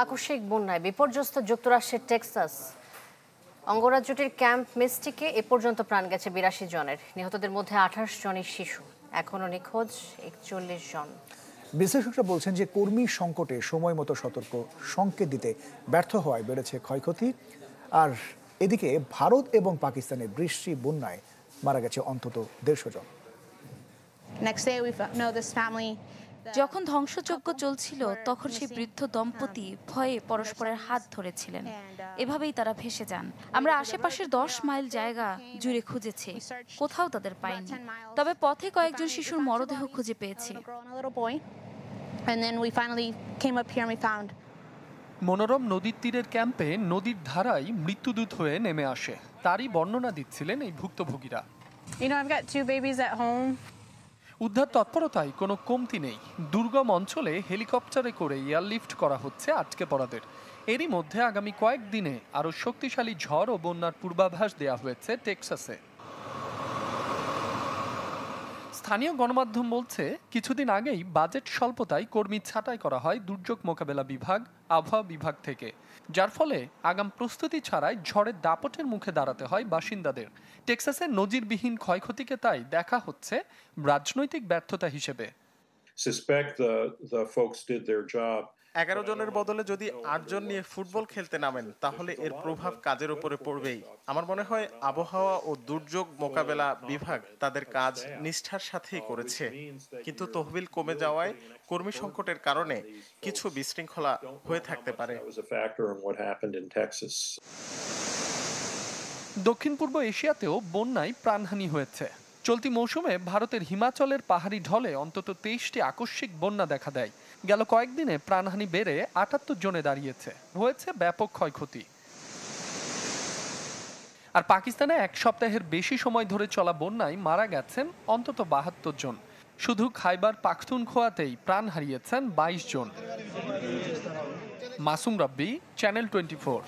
আকস্মিক বন্যায় বিপর্যস্ত যুক্তরাষ্ট্রের টেক্সাস অঙ্গরাজ্যটির ক্যাম্প মিস্টিকে এ পর্যন্ত প্রাণ গেছে ৮২ জনের। নিহতদের মধ্যে ২৮ জনই শিশু। এখনও নিখোঁজ ৪১ জন। বিশ্লেষকরা বলছেন যে কর্মী সংকটে সময় মতো সতর্ক সংকেত দিতে ব্যর্থ হওয়ায় বেড়েছে ক্ষয়ক্ষতি। আর এদিকে ভারত এবং পাকিস্তানের বৃষ্টি বন্যায় মারা গেছে অন্তত ১৫০ জন। যখন ধ্বংসযজ্ঞ চলছিল তখন সেই বৃদ্ধ দম্পতি ভয়ে পরস্পরের হাত ধরেছিলেন। এভাবেই তারা ভেসে যান। আমরা আশেপাশের ১০ মাইল জায়গা জুড়ে খুঁজেছি, কোথাও তাদের পাইনি। তবে পথে কয়েকজন শিশুর মরদেহ খুঁজে পেয়েছি। মনোরম নদীর তীরের ক্যাম্পে নদীর ধারায় মৃত্যুদূত হয়ে নেমে আসে। তারই বর্ণনা দিচ্ছিলেন এই ভুক্তভোগীরা। উদ্ধার তৎপরতায় কোনো কমতি নেই। দুর্গম অঞ্চলে হেলিকপ্টারে করে এয়ারলিফট করা হচ্ছে আটকে পড়াদের। এরই মধ্যে আগামী কয়েকদিনে আরও শক্তিশালী ঝড় ও বন্যার পূর্বাভাস দেওয়া হয়েছে টেক্সাসে। স্থানীয় গণমাধ্যম বলছে, কিছুদিন আগেই বাজেট স্বল্পতায় কর্মী ছাঁটাই করা হয় দুর্যোগ মোকাবেলা বিভাগ, আবহাওয়া বিভাগ থেকে, যার ফলে আগাম প্রস্তুতি ছাড়াই ঝড়ের দাপটের মুখে দাঁড়াতে হয় বাসিন্দাদের। টেক্সাসের নজিরবিহীন ক্ষয়ক্ষতিকে তাই দেখা হচ্ছে রাজনৈতিক ব্যর্থতা হিসেবে। ১১ জনের বদলে যদি ৮ জন নিয়ে ফুটবল খেলতে নামেন তাহলে এর প্রভাব কাজের উপরে পড়বেই। আমার মনে হয় আবহাওয়া ও দুর্যোগ মোকাবেলা বিভাগ তাদের কাজ নিষ্ঠার সাথেই করেছে, কিন্তু তহবিল কমে যাওয়ায় কর্মী সংকটের কারণে কিছু বিশৃঙ্খলা হয়ে থাকতে পারে। দক্ষিণ পূর্ব এশিয়াতেও বন্যায় প্রাণহানি হয়েছে। চলতি মৌসুমে ভারতের হিমাচলের পাহাড়ি ঢলে অন্তত ২৩টি আকস্মিক বন্যা দেখা দেয়। গেল কয়েকদিনে প্রাণহানি বেড়ে ৭৮ জনে দাঁড়িয়েছে। হয়েছে ব্যাপক ক্ষয়ক্ষতি। আর পাকিস্তানে এক সপ্তাহের বেশি সময় ধরে চলা বন্যায় মারা গেছেন অন্তত ৭২ জন। শুধু খাইবার পাখতুনখোয়াতেই প্রাণ হারিয়েছেন ২২ জন। মাসুম রাব্বি, চ্যানেল 24।